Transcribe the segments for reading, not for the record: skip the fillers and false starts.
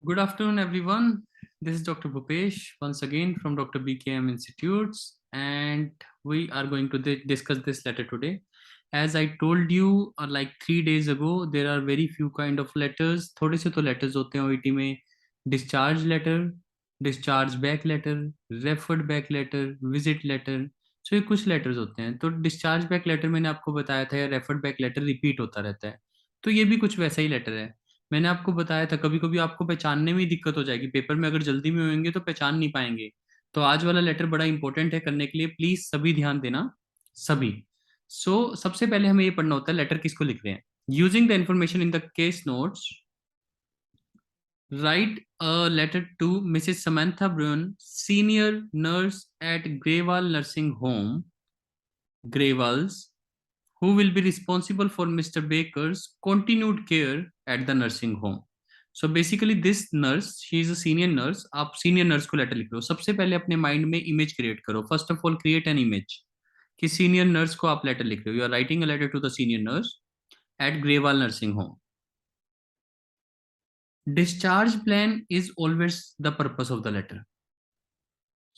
Good afternoon, everyone. This is Dr. Bhupesh once again from Dr. BKM Institutes, and we are going to discuss this letter today. As I told you, like 3 days ago, there are very few kind of letters. थोड़े से तो letters होते हैं OET में. Discharge letter, discharge back letter, referred back letter, visit letter. So ये कुछ letters होते हैं. तो discharge back letter मैंने आपको बताया था, या referred back letter repeat होता रहता है. तो ये भी कुछ वैसा ही letter है. मैंने आपको बताया था कभी कभी आपको पहचानने में ही दिक्कत हो जाएगी, पेपर में अगर जल्दी में होंगे तो पहचान नहीं पाएंगे. तो आज वाला लेटर बड़ा इंपॉर्टेंट है करने के लिए, प्लीज सभी ध्यान देना. सभी. सबसे पहले हमें ये पढ़ना होता है लेटर किसको लिख रहे हैं. Using the information in the case notes, write a letter to Mrs Samantha Brun, senior nurse at Grewal nursing home, Grewal's, who will be responsible for Mr. Baker's continued care at the nursing home. So basically this nurse, she is a senior nurse. आप senior nurse को letter लिख लो. सबसे पहले अपने mind में image create करो. First of all create an image कि सीनियर नर्स को आप लेटर लिख रहे हो. You are writing a letter to the senior nurse at Grewal nursing home. Discharge plan is always the purpose of the letter,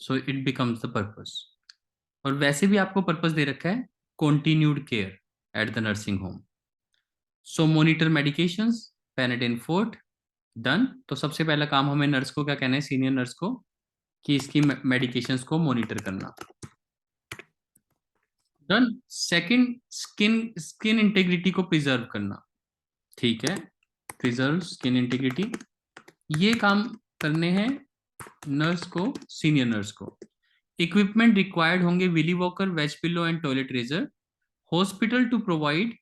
so it becomes the purpose. और वैसे भी आपको पर्पस दे रखा है continued care at the nursing home. So monitor medications, Panadeine forte, done. तो सबसे पहला काम हमें नर्स को क्या कहना है, सीनियर नर्स को, कि इसकी मेडिकेशंस को मॉनिटर करना. Done. Second, skin skin integrity को प्रिजर्व करना. ठीक है, प्रिजर्व स्किन इंटेग्रिटी. ये काम करने हैं नर्स को, सीनियर नर्स को. इक्विपमेंट रिक्वायर्ड होंगे wheelie walker, wedge pillow and toilet raiser. Hospital to provide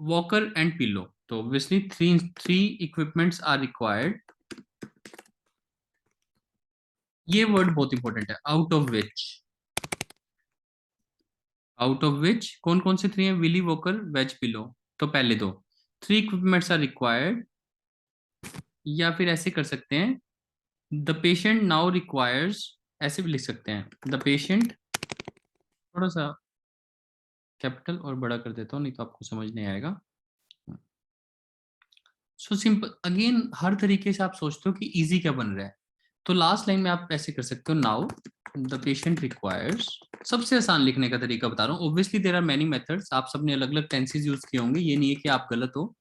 walker and pillow. तो obviously three equipments are required. ये वर्ड बहुत इंपॉर्टेंट है, आउट ऑफ विच कौन कौन से थ्री हैं, विली वॉकर, वेज पिलो. तो पहले दो, थ्री इक्विपमेंट्स आर रिक्वायर्ड. या फिर ऐसे कर सकते हैं, द पेशेंट नाउ रिक्वायर्स, ऐसे भी लिख सकते हैं, द पेशेंट. थोड़ा सा कैपिटल और बड़ा कर देता हूँ, नहीं तो आपको समझ नहीं आएगा. So simple. अगेन हर तरीके से आप सोचते हो कि इजी क्या बन रहा है, तो लास्ट लाइन में आप ऐसे कर सकते हो, नाउ द पेशेंट रिक्वायर्स. सबसे आसान लिखने का तरीका बता रहा हूँ. Obviously there are many methods, आप सबने अलग अलग टेंसेस यूज किए होंगे, ये नहीं है कि आप गलत हो.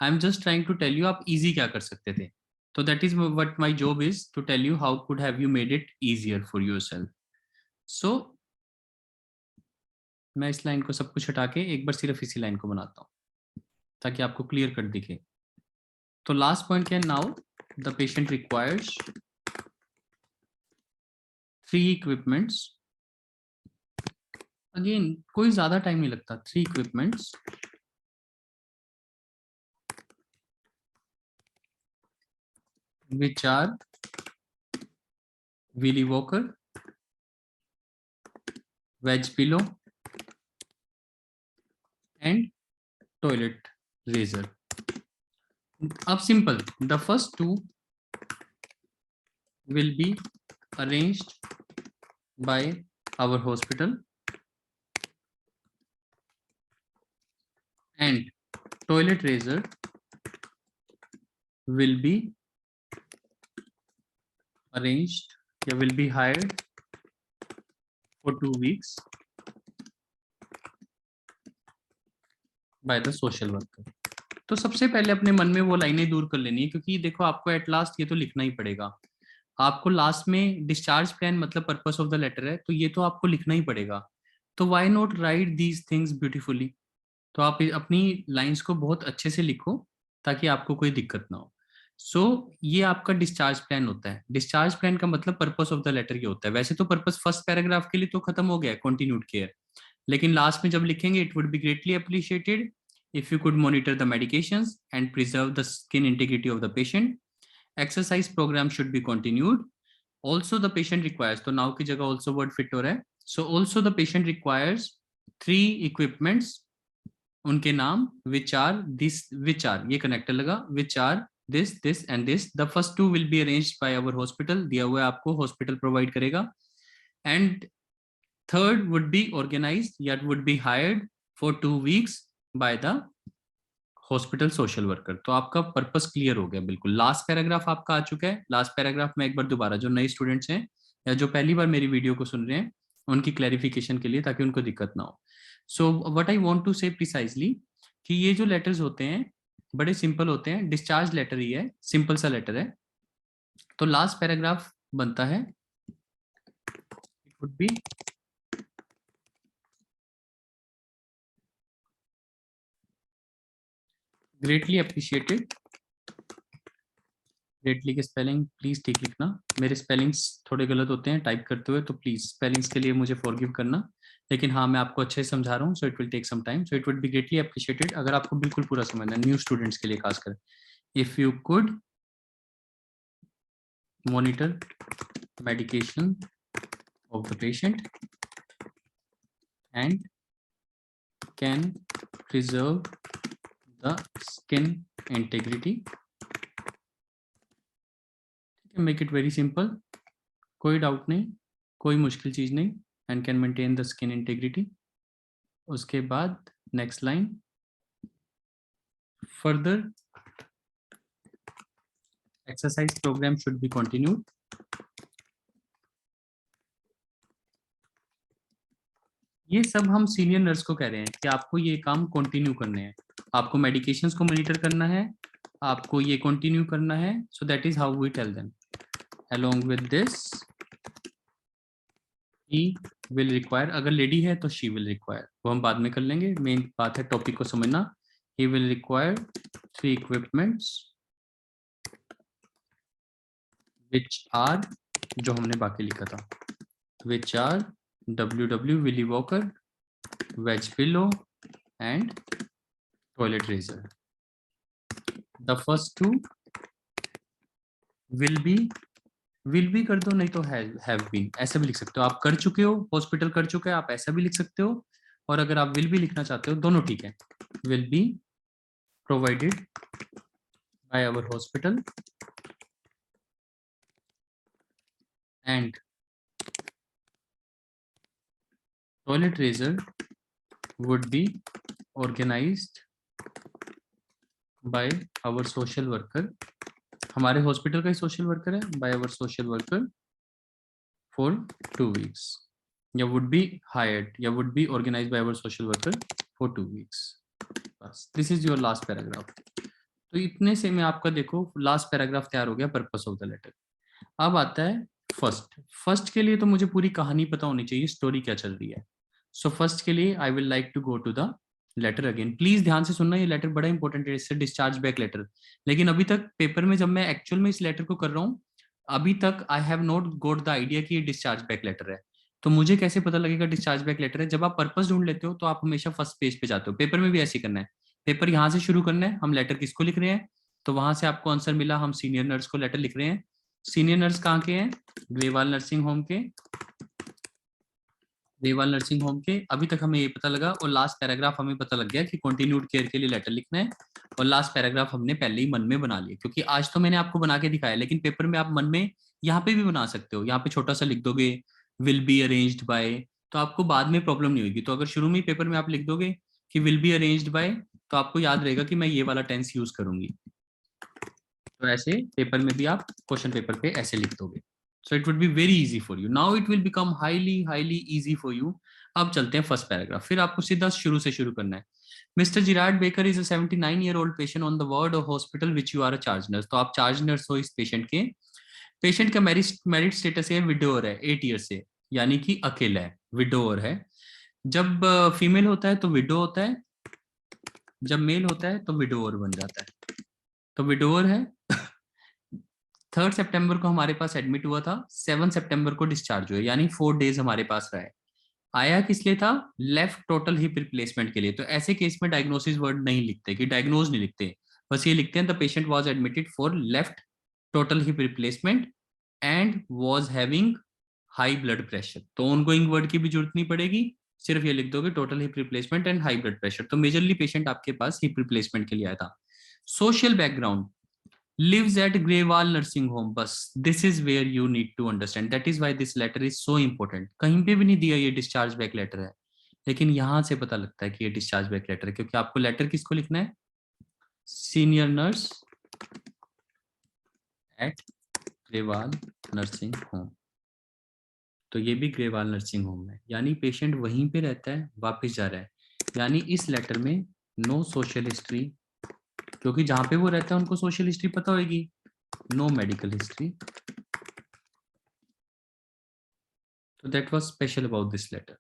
I am just trying to tell you आप इजी क्या कर सकते थे. तो that is what my job is, to tell you how could have you made it easier for yourself. So मैं इस लाइन को सब कुछ हटा के एक बार सिर्फ इसी लाइन को बनाता हूँ ताकि आपको क्लियर कट दिखे. तो लास्ट पॉइंट क्या है, now the patient requires three equipments. Again कोई ज्यादा टाइम नहीं लगता, three equipments which are Willy Walker, wedge pillow and toilet razor. अब simple, the first two will be arranged by our hospital and toilet razor will be arranged, will be hired for 2 weeks by the social worker. तो सबसे पहले अपने मन में वो लाइनें दूर कर लेनी है, क्योंकि देखो आपको एट लास्ट ये तो लिखना ही पड़ेगा. आपको लास्ट में डिस्चार्ज प्लान मतलब पर्पस ऑफ द लेटर है, तो ये तो आपको लिखना ही पड़ेगा. तो why not right these things beautifully. तो आप अपनी लाइंस को बहुत अच्छे से लिखो ताकि आपको कोई दिक्कत ना हो. ये आपका डिस्चार्ज प्लान होता है. डिस्चार्ज प्लान का मतलब पर्पस ऑफ द लेटर ये होता है. वैसे तो पर्पस फर्स्ट पैराग्राफ के लिए तो खत्म हो गया है, कंटिन्यूड केयर. लेकिन लास्ट में जब लिखेंगे, it would be greatly appreciated if you could monitor the medications and preserve the skin integrity of the patient. Exercise program should be continued. Also the patient requires, तो now की जगह also word fit हो रहा है. So also the patient requires three equipments, उनके नाम, which are this, which are, ये connector लगा, which are this, this and this. The first two will be arranged by our hospital, दिया हुआ है आपको, hospital provide करेगा. And third would be organized, yet would be hired for 2 weeks by the hospital social worker. तो आपका purpose clear हो गया बिल्कुल। लास्ट पैराग्राफ आपका आ चुका है। लास्ट पैराग्राफ में एक बार दोबारा जो नए स्टूडेंट्स हैं या जो पहली बार मेरी वीडियो को सुन रहे हैं उनकी क्लैरिफिकेशन के लिए, ताकि उनको दिक्कत ना हो। So what I want to say precisely कि ये जो लेटर्स होते हैं बड़े सिंपल होते हैं। डिस्चार्ज लेटर ही है, सिंपल सा लेटर है। तो लास्ट पैराग्राफ बनता है, it would be greatly appreciated. Greatly के स्पेलिंग प्लीज ठीक लिखना, मेरे स्पेलिंग्स थोड़े गलत होते हैं टाइप करते हुए, तो प्लीज स्पेलिंग्स के लिए मुझे फॉरगिव करना। लेकिन हाँ, मैं आपको अच्छे से समझा रहा हूँ, so it will take some time. So it would be greatly appreciated, अगर आपको बिल्कुल पूरा समझना है, न्यू स्टूडेंट्स के लिए खासकर, if you could monitor medication of the patient and can preserve the skin integrity. Make it very simple, कोई डाउट नहीं, कोई मुश्किल चीज नहीं, and can maintain the skin integrity. उसके बाद next line, further exercise programme should be continued. ये सब हम सीनियर नर्स को कह रहे हैं कि आपको ये काम कंटिन्यू करने हैं, आपको मेडिकेशंस को मॉनिटर करना है, आपको ये कंटिन्यू करना है। So that is how we tell them. Along with this he will require, अगर लेडी है तो शी विल रिक्वायर, वो हम बाद में कर लेंगे, मेन बात है टॉपिक को समझना। He will require 3 equipments which are, जो हमने बाकी लिखा था, which are WW Willy walker, wedge pillow and toilet raiser. The first 2 will be कर दो, नहीं तो हैव बीन, ऐसा भी लिख सकते हो। आप कर चुके हो, हॉस्पिटल कर चुके हैं, आप ऐसा भी लिख सकते हो। और अगर आप विल भी लिखना चाहते हो, दोनों ठीक है। Will be provided by our hospital and toilet raiser would be organised by our social worker. हमारे हॉस्पिटल का ही सोशल वर्कर है, by our social worker for 2 weeks, या वुड बी हायर्ड, या would be organised by our social worker for 2 weeks। बस, this is your last paragraph. तो इतने से में आपका देखो लास्ट पैराग्राफ तैयार हो गया, पर्पस ऑफ द लेटर। अब आता है फर्स्ट। फर्स्ट के लिए तो मुझे पूरी कहानी पता होनी चाहिए, स्टोरी क्या चल रही है। सो फर्स्ट के लिए I will like to go to the letter again. Please ध्यान से सुनना, ये लेटर बड़ा इंपॉर्टेंट है, इससे डिस्चार्ज बैक लेटर। लेकिन अभी तक पेपर में जब मैं एक्चुअल में इस लेटर को कर रहा हूँ, अभी तक I have not goat the idea कि ये डिस्चार्ज बैक लेटर है। तो मुझे कैसे पता लगेगा डिस्चार्ज बैक लेटर है? जब आप पर्पस ढूंढ लेते हो तो आप हमेशा फर्स्ट पेज पे जाते हो। पेपर में भी ऐसे करना है, पेपर यहाँ से शुरू करना है, हम लेटर किसको लिख रहे हैं, तो वहां से आपको आंसर मिला, हम सीनियर नर्स को लेटर लिख रहे हैं। सीनियर नर्स कहाँ के हैं? ग्रेवाल नर्सिंग होम के, ग्रेवाल नर्सिंग होम के। अभी तक हमें ये पता लगा, और लास्ट पैराग्राफ हमें पता लग गया कि कंटिन्यूड केयर के लिए लेटर लिखना है। और लास्ट पैराग्राफ हमने पहले ही मन में बना लिया, क्योंकि आज तो मैंने आपको बना के दिखाया, लेकिन पेपर में आप मन में यहाँ पे भी बना सकते हो। यहाँ पे छोटा सा लिख दोगे विल बी अरेंज्ड बाय, तो आपको बाद में प्रॉब्लम नहीं होगी। तो अगर शुरू में ही पेपर में आप लिख दोगे कि विल बी अरेंज्ड बाय, तो आपको याद रहेगा कि मैं ये वाला टेंस यूज करूंगी। तो ऐसे पेपर में भी आप क्वेश्चन पेपर पे ऐसे लिख दोगे, सो it would be very easy for you. Now it will become highly highly easy for you. अब चलते हैं फर्स्ट पैराग्राफ, फिर आपको सीधा शुरू से शुरू करना है। Mister Gerard Baker is a 79-year-old patient on the ward of hospital which you are a charge nurse. तो आप चार्ज नर्स हो इस पेशेंट के। पेशेंट का मैरिड स्टेटस है विडोअर है, 8 ईयर से, यानी कि अकेला है, विडोअर है। जब फीमेल होता है तो विडो होता है, जब मेल होता है तो विडोअर बन जाता है। तो विडोअर है। 3 सितंबर को हमारे पास एडमिट हुआ था, 7 सितंबर को डिस्चार्ज हुआ, यानी 4 डेज हमारे पास रहा है। आया किस लिए था? लेफ्ट टोटल हिप रिप्लेसमेंट के लिए। तो ऐसे केस में डायग्नोसिस वर्ड नहीं लिखते, कि डायग्नोज नहीं लिखते, बस ये लिखते हैं the patient was admitted for left total hip replacement and was having high blood pressure. तो ऑनगोइंग वर्ड की भी जरूरत नहीं पड़ेगी, सिर्फ ये लिख दोगे total hip replacement and high blood pressure. तो मेजरली पेशेंट आपके पास हिप रिप्लेसमेंट के लिए आया था। Social background, lives at Grewal nursing home, बस this is where you need to understand, that is why this letter is so important। कहीं पे भी नहीं दिया ये डिस्चार्ज बैक लेटर है, लेकिन यहां से पता लगता है कि ये डिस्चार्ज बैक लेटर है, क्योंकि आपको लेटर किसको लिखना है? Senior nurse at Grewal nursing home. तो ये भी ग्रेवाल नर्सिंग होम है, यानी पेशेंट वहीं पे रहता है, वापस जा रहा है। यानी इस लेटर में नो सोशल हिस्ट्री, क्योंकि जहां पे वो रहता है उनको सोशल हिस्ट्री पता होगी। No medical history. तो that was special about this letter.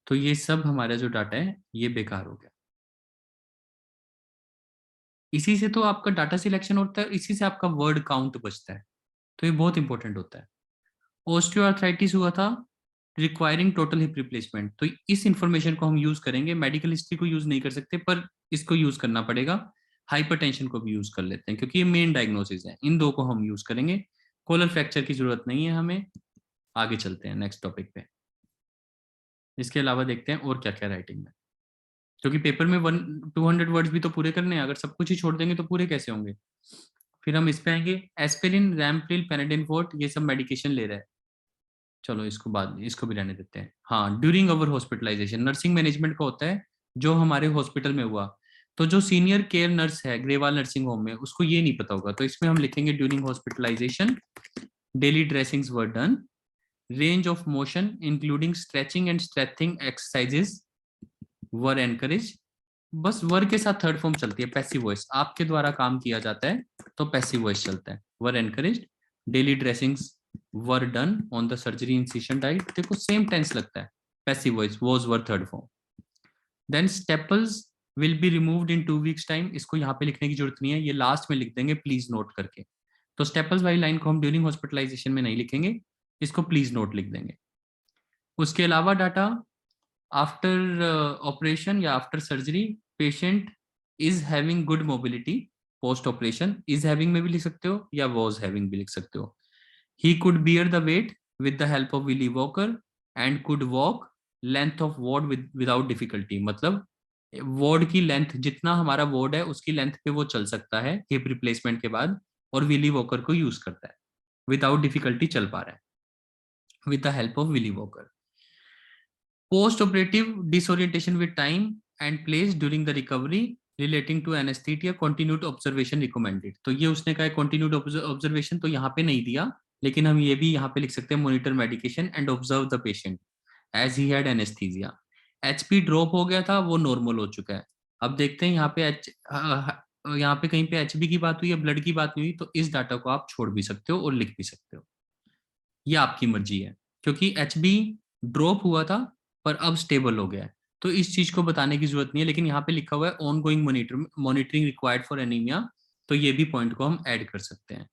तो ये सब हमारा जो डाटा है ये बेकार हो गया। इसी से तो आपका डाटा सिलेक्शन होता है, इसी से आपका वर्ड काउंट बचता है। तो ये बहुत इंपॉर्टेंट होता है। ऑस्टियोआर्थराइटिस हुआ था, रिक्वायरिंग टोटल हिप रिप्लेसमेंट। तो इस इंफॉर्मेशन को हम यूज करेंगे, मेडिकल हिस्ट्री को यूज नहीं कर सकते, पर इसको यूज करना पड़ेगा। हाइपरटेंशन को भी यूज कर लेते हैं क्योंकि ये मेन डायग्नोसिस है। इन दो को हम यूज करेंगे। कोलर फ्रैक्चर की जरूरत नहीं है हमें। आगे चलते हैं नेक्स्ट टॉपिक पे। इसके अलावा देखते हैं और क्या क्या राइटिंग में, क्योंकि पेपर में 200 वर्ड्स भी तो पूरे करने हैं। अगर सब कुछ ही छोड़ देंगे तो पूरे कैसे होंगे। फिर हम इस पे आएंगे, एस्पिरिन, रैमप्रिल, पेनाडिन फोर्ट, ये सब मेडिकेशन ले रहा है। चलो इसको बाद, इसको भी रहने देते हैं। हाँ, ड्यूरिंग अवर हॉस्पिटलाइजेशन नर्सिंग मैनेजमेंट का होता है जो हमारे हॉस्पिटल में हुआ। तो जो सीनियर केयर नर्स है ग्रेवाल नर्सिंग होम में, उसको ये नहीं पता होगा, तो इसमें हम लिखेंगे during hospitalisation daily dressings were done, range of motion including stretching and stretching exercises were encourage. बस वर के साथ थर्ड फॉर्म चलती है, पैसिव वॉइस, आपके द्वारा काम किया जाता है तो पैसिव वॉइस चलता है। Were encourage, daily dressings were done on the surgery incision diet, देखो सेम टेंस लगता है। Passive voice was were third form. Then staples will be removed in 2 weeks time, इसको यहाँ पे लिखने की जरूरत नहीं है, ये लास्ट में लिख देंगे प्लीज नोट करके। तो स्टेपल्स वाली लाइन को हम ड्यूरिंग हॉस्पिटलाइजेशन में नहीं लिखेंगे, इसको प्लीज नोट लिख देंगे। उसके अलावा डाटा आफ्टर ऑपरेशन या after surgery, patient is having good mobility post operation, is having में भी लिख सकते हो या वॉज हैविंग भी लिख सकते हो। He could bear the weight with the help of Willy walker and could walk length of ward without difficulty, मतलब वार्ड की लेंथ, जितना हमारा वार्ड है उसकी लेंथ पे वो चल सकता है हिप रिप्लेसमेंट के बाद, और विली वॉकर को यूज करता है, विदाउट डिफिकल्टी चल पा रहा है with the help of Willy walker. Post operative disorientation with time and place during the recovery relating to anaesthesia, continued observation recommended. तो ये उसने कहा कंटिन्यूड ऑब्जर्वेशन, तो यहाँ पे नहीं दिया, लेकिन हम ये भी यहाँ पे लिख सकते हैं monitor medication and observe the patient as he had anaesthesia. HP drop हो गया था, वो नॉर्मल हो चुका है। अब देखते हैं यहाँ पे यहाँ पे कहीं पे एचबी की बात हुई या ब्लड की बात हुई, तो इस डाटा को आप छोड़ भी सकते हो और लिख भी सकते हो, ये आपकी मर्जी है। क्योंकि एचबी ड्रॉप हुआ था पर अब स्टेबल हो गया है, तो इस चीज को बताने की जरूरत नहीं है, लेकिन यहाँ पे लिखा हुआ है on going monitoring required for anaemia, तो ये भी पॉइंट को हम ऐड कर सकते हैं।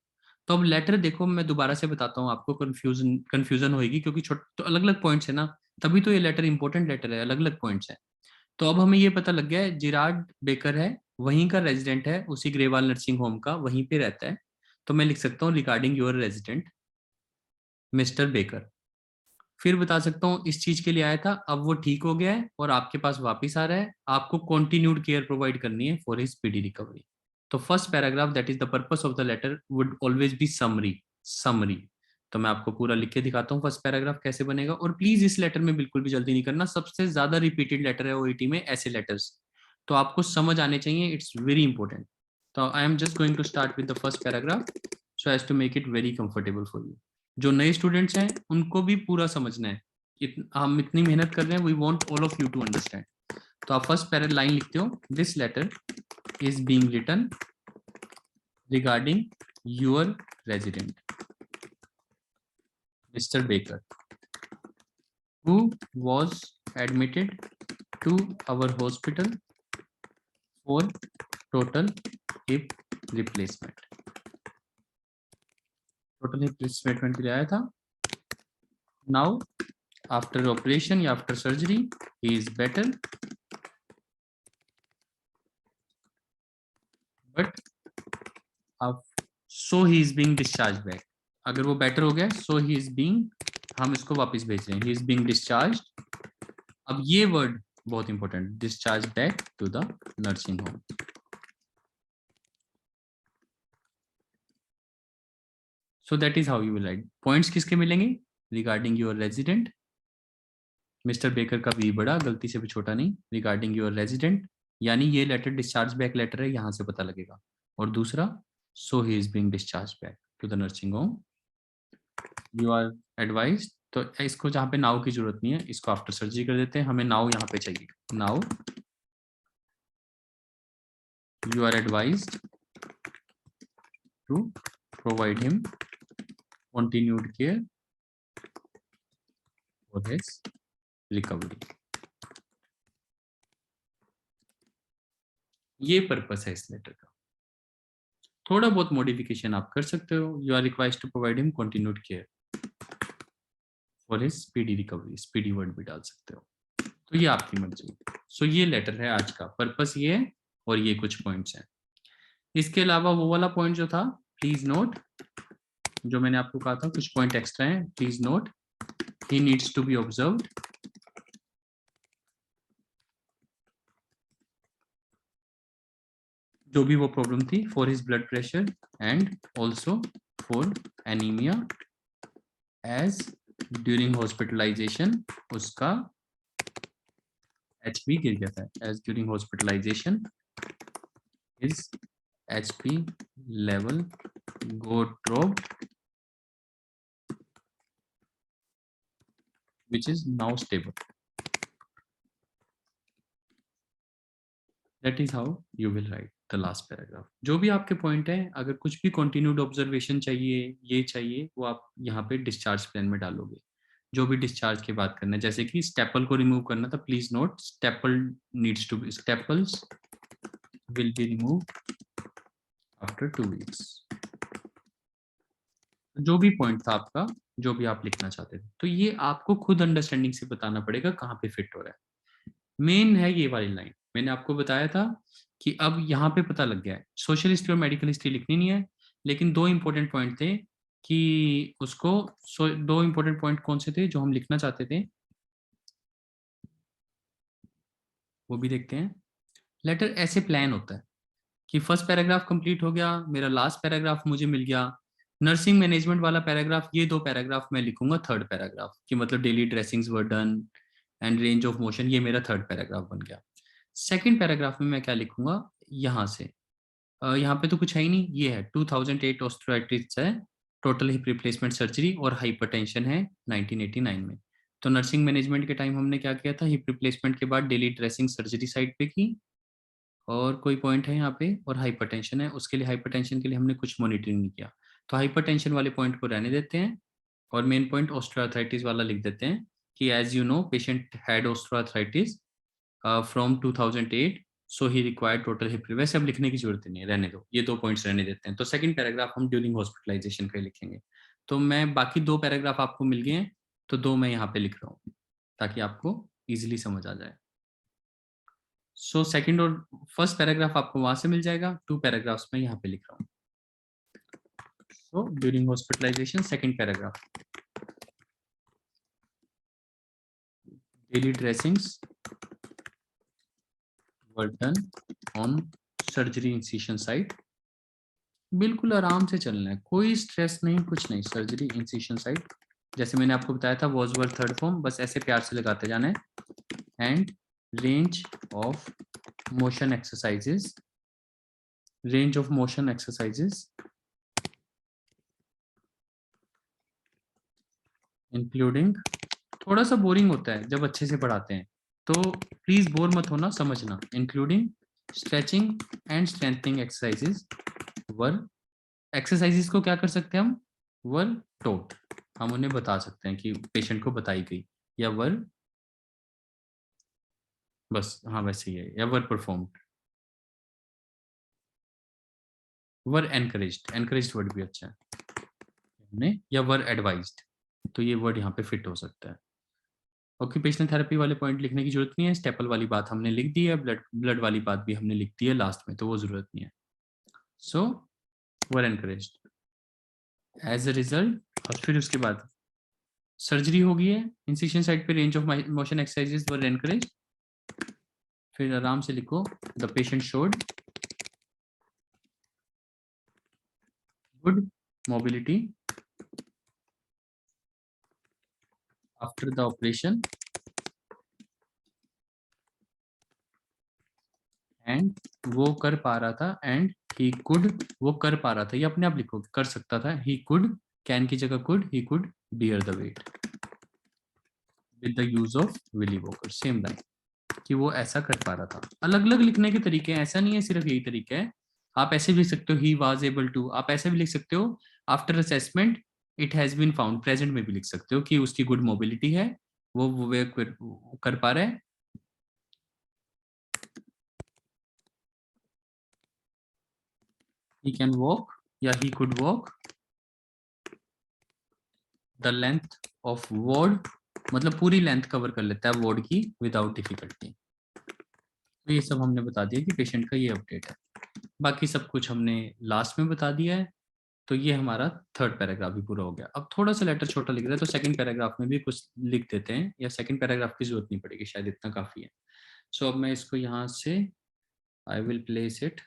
तो अब लेटर देखो, मैं दोबारा से बताता हूँ, आपको कंफ्यूजन होगी क्योंकि छोटे तो अलग अलग पॉइंट्स है ना, तभी तो ये लेटर इंपॉर्टेंट लेटर है, अलग अलग पॉइंट्स है। तो अब हमें ये पता लग गया है जिराड बेकर है, वहीं का रेजिडेंट है, उसी ग्रेवाल नर्सिंग होम का, वहीं पे रहता है। तो मैं लिख सकता हूँ regarding your resident mister baker. फिर बता सकता हूँ इस चीज के लिए आया था, अब वो ठीक हो गया है और आपके पास वापस आ रहा है, आपको कंटिन्यूड केयर प्रोवाइड करनी है फॉर हिज स्पीडी रिकवरी। तो first paragraph that is the purpose of the letter would always be summary. Summary, तो मैं आपको पूरा लिख के दिखाता हूँ फर्स्ट पैराग्राफ कैसे बनेगा। और प्लीज इस लेटर में बिल्कुल भी जल्दी नहीं करना, सबसे ज्यादा रिपीटेड लेटर है ओईटी में ऐसे लेटर्स, तो आपको समझ आने चाहिए, इट्स वेरी इंपॉर्टेंट। तो I am just going to start with the first paragraph so as to make it very comfortable for you. जो नए स्टूडेंट्स हैं उनको भी पूरा समझना है, हम इतनी मेहनत कर रहे हैं, we want all of you to understand. तो आप फर्स्ट पैरा लाइन लिखते हो, this letter is being written regarding your resident mister Baker who was admitted to our hospital for total hip replacement। Total hip replacement के लिए आया था। Now after operation या after surgery he is better, but अब so he is being discharge back. अगर वो better हो गया, सो ही इज बीइंग, हम इसको वापस भेज रहे हैं, ही इज बीइंग डिस्चार्ज। अब ये वर्ड बहुत important, discharge back to the nursing home. So that is how you will write. Points किसके मिलेंगे, regarding your resident, mister Baker का भी बड़ा, गलती से भी छोटा नहीं, रिगार्डिंग योर रेजिडेंट यानी ये लेटर डिस्चार्ज बैक लेटर है, यहाँ से पता लगेगा। और दूसरा, so he is being discharge back to the nursing home, you are advised. तो इसको जहाँ पे नाउ की जरूरत नहीं है, इसको आफ्टर सर्जरी कर देते हैं, हमें नाउ यहाँ पे चाहिए। Now you are advised to provide him continued care for his recovery। ये पर्पस है इस लेटर का। थोड़ा बहुत मॉडिफिकेशन आप कर सकते हो। You are required to provide him continued care for his speedy recovery, speedy word भी डाल सकते हो, तो ये आपकी मर्जी। सो ये लेटर है आज का, पर्पस ये है और ये कुछ पॉइंट्स हैं। इसके अलावा वो वाला पॉइंट जो था, प्लीज नोट, जो मैंने आपको कहा था कुछ पॉइंट एक्स्ट्रा हैं, please note, he needs to be observed जो भी वो प्रॉब्लम थी, for his blood pressure and also for anaemia, as during hospitalisation उसका HP गिर गया था, as during hospitalisation his HP level got dropped, which is now stable. That is how you will write the last paragraph. जो भी आपके point है, अगर कुछ भी कंटिन्यूड ऑब्जर्वेशन चाहिए, ये चाहिए, वो आप यहाँ पे डिस्चार्ज प्लान में डालोगे। जो भी डिस्चार्ज की बात करना है, जैसे कि स्टेपल को रिमूव करना था, please note staple needs to be, staples will be removed after 2 weeks। जो भी पॉइंट था आपका, जो भी आप लिखना चाहते थे, तो ये आपको खुद अंडरस्टैंडिंग से बताना पड़ेगा कहाँ पे फिट हो रहा है। मेन है ये वाली लाइन, मैंने आपको बताया था कि अब यहाँ पे पता लग गया है। सोशल हिस्ट्री और मेडिकल हिस्ट्री लिखनी नहीं है, लेकिन दो इंपॉर्टेंट पॉइंट थे कि उसको, दो इंपॉर्टेंट पॉइंट कौन से थे जो हम लिखना चाहते थे, वो भी देखते हैं। लेटर ऐसे प्लान होता है कि फर्स्ट पैराग्राफ कंप्लीट हो गया, मेरा लास्ट पैराग्राफ मुझे मिल गया, नर्सिंग मैनेजमेंट वाला पैराग्राफ, ये दो पैराग्राफ मैं लिखूंगा थर्ड पैराग्राफ कि मतलब daily dressings were done and range of motion, ये मेरा थर्ड पैराग्राफ बन गया। सेकंड पैराग्राफ में मैं क्या लिखूंगा, यहाँ से यहाँ पे तो कुछ है ही नहीं, ये है 2008 ऑस्टियोआर्थराइटिस है, टोटल हिप रिप्लेसमेंट सर्जरी और हाइपरटेंशन है 1989 में। तो नर्सिंग मैनेजमेंट के टाइम हमने क्या किया था, हिप रिप्लेसमेंट के बाद डेली ड्रेसिंग सर्जरी साइड पे की, और कोई पॉइंट है यहाँ पे, और हाइपरटेंशन है, उसके लिए हाइपरटेंशन के लिए हमने कुछ मॉनिटरिंग नहीं किया, तो हाइपरटेंशन वाले पॉइंट को रहने देते हैं, और मेन पॉइंट ऑस्टियोआर्थराइटिस वाला लिख देते हैं कि as you know patient had osteoarthritis from 2008, so he required total hip. वैसे अब लिखने की जरूरत नहीं है, रहने दो, ये दो पॉइंट्स रहने देते हैं। तो सेकंड पैराग्राफ हम ड्यूरिंग हॉस्पिटलाइजेशन का लिखेंगे। तो मैं बाकी दो पैराग्राफ आपको मिल गए हैं, तो दो मैं यहाँ पे लिख रहा हूँ ताकि आपको इजिली समझ आ जाए। सो सेकंड और फर्स्ट पैराग्राफ आपको वहां से मिल जाएगा, टू पैराग्राफ्स में यहाँ पे लिख रहा हूँ। So during hospitalisation second paragraph, daily dressings were done on surgery incision site. बिल्कुल आराम से चलना है, कोई स्ट्रेस नहीं, कुछ नहीं। सर्जरी इंसिशन साइट, जैसे मैंने आपको बताया था वॉजवर्थ थर्ड फॉर्म, बस ऐसे प्यार से लगाते जाना है। And range of motion exercises, range of motion exercises including, थोड़ा सा बोरिंग होता है जब अच्छे से पढ़ाते हैं, तो प्लीज बोर मत होना, समझना। Including stretching and strengthening exercises were, exercises को क्या कर सकते हैं हम, वर टोट, हम उन्हें बता सकते हैं कि पेशेंट को बताई गई, या वर, बस हाँ वैसे ही है, या वर परफॉर्म्ड, वर एनकरेज्ड, एनकरेज्ड वर्ड भी अच्छा है हमने, या वर एडवाइज्ड, तो ये वर्ड यहाँ पे फिट हो सकता है। ऑक्यूपेशनल थेरेपी वाले पॉइंट लिखने की जरूरत नहीं है, स्टेपल वाली बात हमने लिख दी है, ब्लड वाली बात भी हमने लिख दी है लास्ट में, तो वो जरूरत नहीं है। सो वर एनकरेज्ड एज अ रिजल्ट, और फिर उसके बाद सर्जरी हो गई है, इंसिशन साइड पे range of motion exercises were encouraged, फिर आराम से लिखो the patient showed good mobility after the operation and वो कर पा रहा था, एंड ही कुड वो कर पा रहा था, ये अपने आप लिखो, कर सकता था, ही कुड, कैन की जगह could, he could bear the weight with the use of Willy walker, same line, कि वो ऐसा कर पा रहा था। अलग अलग लिखने के तरीके हैं, ऐसा नहीं है सिर्फ यही तरीका है। आप ऐसे भी लिख सकते हो ही वाज एबल टू, आप ऐसे भी लिख सकते हो after assessment it has been found, present में भी लिख सकते हो कि उसकी गुड मोबिलिटी है, वो कर पा रहा है। he can walk या he could walk the length of ward, मतलब पूरी लेंथ कवर कर लेता है वार्ड की विदाउट डिफिकल्टी। तो ये सब हमने बता दिया कि पेशेंट का ये अपडेट है, बाकी सब कुछ हमने लास्ट में बता दिया है। तो ये हमारा थर्ड पैराग्राफ भी पूरा हो गया। अब थोड़ा सा लेटर छोटा लिख रहा है तो सेकंड पैराग्राफ में भी कुछ लिख देते हैं, या सेकंड पैराग्राफ की जरूरत नहीं पड़ेगी, शायद इतना काफी है। सो अब मैं इसको यहाँ से I will place it,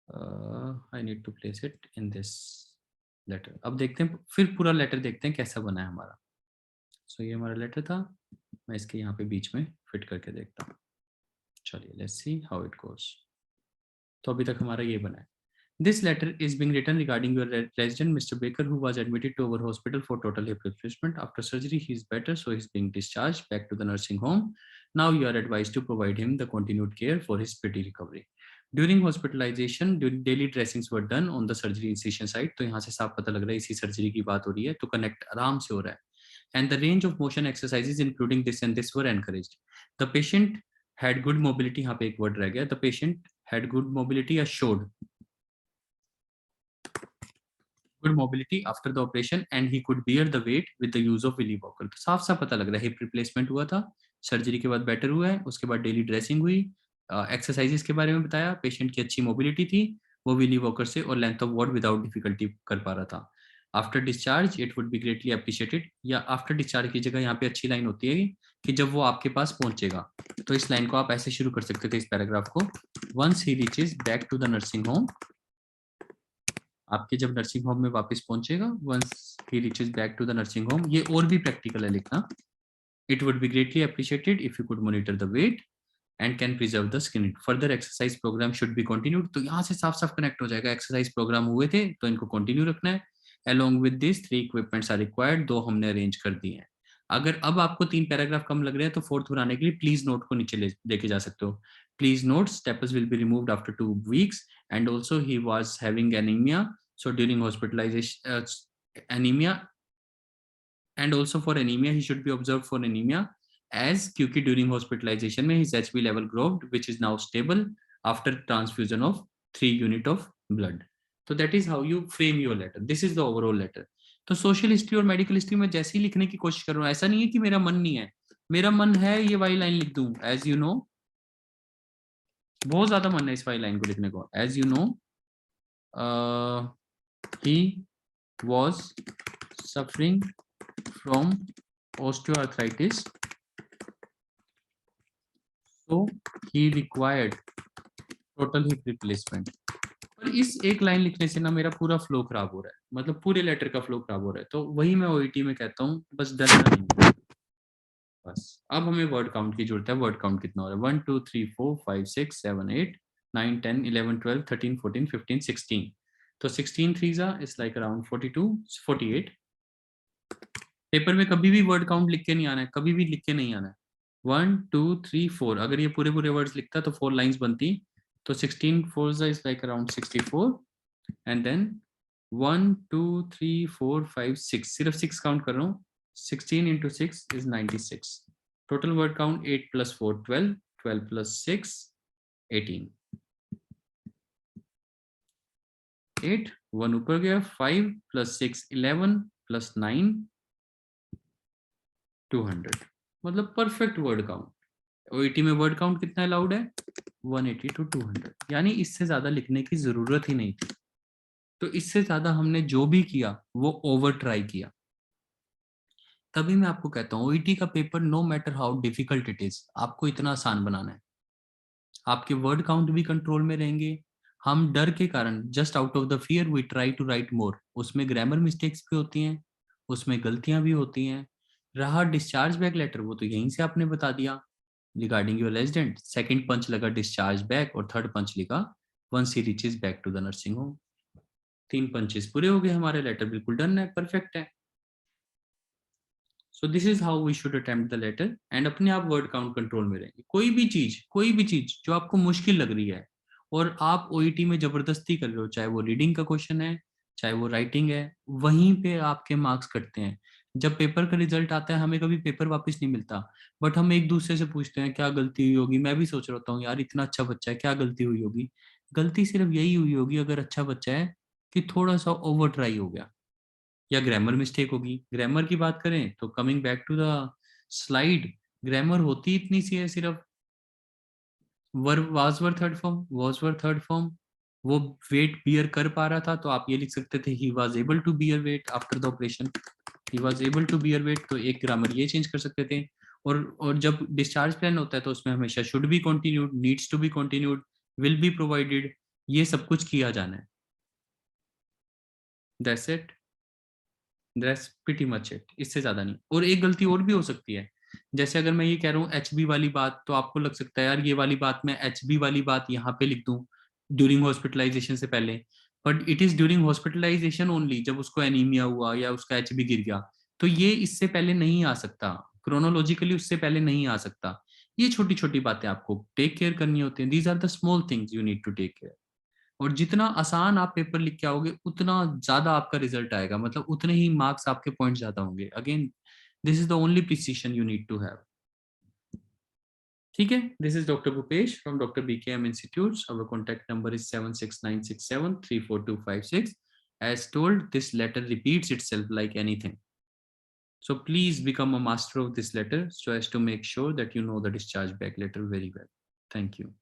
I need to place it in this letter. अब देखते हैं फिर पूरा लेटर देखते हैं कैसा बना है हमारा। सो ये हमारा लेटर था, मैं इसके यहाँ पे बीच में फिट करके देखता हूँ। चलिए let's see how it goes. तो अभी तक हमारा ये बना है। This letter is being written regarding your resident, Mr. Baker, who was admitted to our hospital for total hip replacement. After surgery, he is better, so he is being discharged back to the nursing home. Now you are advised to provide him the continued care for his speedy recovery. During hospitalization, daily dressings were done on the surgery incision site. तो यहाँ से साफ पता लग रहा है इसी surgery की बात हो रही है, तो कनेक्ट आराम से हो रहा है। And the range of motion exercises, including this and this, were encouraged. The patient had good mobility. यहाँ पे एक word रह गया. The patient had good mobility, or showed good mobility after the operation, and he could bear the weight with the use of Willy Walker. तो साफ साफ पता लग रहा है हिप रिप्लेसमेंट हुआ था, सर्जरी के बाद बेटर हुआ है, उसके बाद डेली ड्रेसिंग हुई, एक्सरसाइजेस के बारे में बताया, पेशेंट की अच्छी मोबिलिटी थी, वो विली वॉकर से और length of ward without difficulty कर पा रहा था। After discharge it would be greatly appreciated, या आफ्टर डिस्चार्ज की जगह यहाँ पे अच्छी लाइन होती है कि जब वो आपके पास पहुंचेगा, तो इस लाइन को आप ऐसे शुरू कर सकते थे इस पैराग्राफ को, once he reaches back to the nursing home, आपके जब नर्सिंग होम में वापस पहुंचेगा, once he reaches back to the nursing home, ये और भी प्रैक्टिकल है लिखना, it would be greatly appreciated if you could monitor the weight and can preserve the skin, further exercise programme should be continued. तो यहाँ से साफ साफ कनेक्ट हो जाएगा, एक्सरसाइज प्रोग्राम हुए थे तो इनको कंटिन्यू रखना है। Along with this 3 equipments are required, 2 हमने अरेंज कर दिए हैं। अगर अब आपको 3 पैराग्राफ कम लग रहे हैं तो फोर्थ बनाने के लिए प्लीज नोट को नीचे लेके जा सकते हो। Please note staples will be removed after 2 weeks, and also he was having anaemia, so during hospitalization anemia, and also for anemia he should be observed for anemia, as क्योंकि during hospitalization में his HB level growed which is now stable after transfusion of 3 unit of blood. So that is how you frame your letter. This is the overall letter. तो social history और medical history में जैसे ही लिखने की कोशिश कर रहा हूँ, ऐसा नहीं है कि मेरा मन नहीं है, मेरा मन है ये वाली लाइन लिख दूं, एज यू नो, बहुत ज्यादा मन है इस वाली लाइन को लिखने को, as you know he was suffering from osteoarthritis, so he required total hip replacement. पर इस एक लाइन लिखने से ना मेरा पूरा फ्लो खराब हो रहा है, मतलब पूरे लेटर का फ्लो खराब हो रहा है, तो वही मैं ओईटी में कहता हूँ बस डरना नहीं। बस अब हमें वर्ड काउंट की जरूरत है। वर्ड काउंट कितना हो रहा है? 1 2 3 4 5 6 7 8 9 10 11 12 13 14 15 16। तो 16 3s is like around 42 48। Paper में कभी भी वर्ड काउंट लिख के नहीं आना है, कभी भी लिख के नहीं आना है। 1 2 3 4, अगर ये पूरे पूरे वर्ड्स लिखता तो 4 लाइंस बनती, तो 16 4s is like around 64, and then 1 2 3 4 5 6, सिर्फ 6 काउंट कर रहा हूँ, 16 into 6 is 96। Total word count 8 plus 4 12, 12 plus 6 18, 8 1 ऊपर गया, 5 plus 6 11 plus 9 200, मतलब परफेक्ट वर्ड काउंट। ओईटी में वर्ड काउंट कितना अलाउड है? 180 to 200, यानी इससे ज्यादा लिखने की जरूरत ही नहीं थी। तो इससे ज्यादा हमने जो भी किया वो ओवर ट्राई किया। तभी मैं आपको कहता हूँ ओईटी का paper no matter how difficult it is, आपको इतना आसान बनाना है। आपके वर्ड काउंट भी कंट्रोल में रहेंगे। हम डर के कारण, just out of the fear we try to write more, उसमें ग्रामर मिस्टेक्स भी होती हैं, उसमें गलतियां भी होती हैं। रहा डिस्चार्ज बैक लेटर, वो तो यहीं से आपने बता दिया, regarding your resident, second punch लगा डिस्चार्ज बैक और थर्ड पंच लिखा once he reaches back to the nursing home. 3 punches पूरे हो गए, हमारे लेटर बिल्कुल डन है, परफेक्ट है। So this is how we should attempt the letter and अपने आप वर्ड काउंट कंट्रोल में रहेंगे। कोई भी चीज जो आपको मुश्किल लग रही है और आप ओईटी में जबरदस्ती कर रहे हो, चाहे वो रीडिंग का क्वेश्चन है चाहे वो राइटिंग है, वहीं पे आपके मार्क्स कटते हैं। जब पेपर का रिजल्ट आता है हमें कभी पेपर वापस नहीं मिलता, बट हम एक दूसरे से पूछते हैं क्या गलती हुई होगी। मैं भी सोच रहा हूँ यार इतना अच्छा बच्चा है, क्या गलती हुई होगी। गलती सिर्फ यही हुई होगी अगर अच्छा बच्चा है कि थोड़ा सा ओवर ट्राई हो गया, या ग्रामर मिस्टेक होगी। ग्रामर की बात करें तो coming back to the slide, grammar होती इतनी सी है सिर्फ, was were third form, was were third form, वो वेट बियर कर पा रहा था तो आप ये लिख सकते थे he was able to bear weight after the operation, he was able to bear weight, तो एक ग्रामर ये चेंज कर सकते थे। और जब डिस्चार्ज प्लान होता है तो उसमें हमेशा should be continued, needs to be continued, will be provided, ये सब कुछ किया जाना है। That's it, that's pretty much it, इससे ज्यादा नहीं। और एक गलती और भी हो सकती है, जैसे अगर मैं ये कह रहा हूँ एच बी वाली बात, तो आपको लग सकता है यार ये वाली बात मैं एच बी वाली बात यहाँ पे लिख दूं ड्यूरिंग हॉस्पिटलाइजेशन से पहले, but it is during hospitalisation only, जब उसको एनीमिया हुआ या उसका एच बी गिर गया, तो ये इससे पहले नहीं आ सकता, क्रोनोलॉजिकली उससे पहले नहीं आ सकता। ये छोटी छोटी बातें आपको टेक केयर करनी होती हैं, these are the small things you need to take care. और जितना आसान आप पेपर लिख के आओगे उतना ज्यादा आपका रिजल्ट आएगा, मतलब उतने ही मार्क्स आपके पॉइंट ज्यादा होंगे। Again this is the only precision you need to have. ठीक है, this is doctor Bhupesh from doctor BKM institute, our contact number is 7696734256। as told, this letter repeats itself like anything, so please become a master of this letter so as to make sure that you know the discharge back letter very well. Thank you.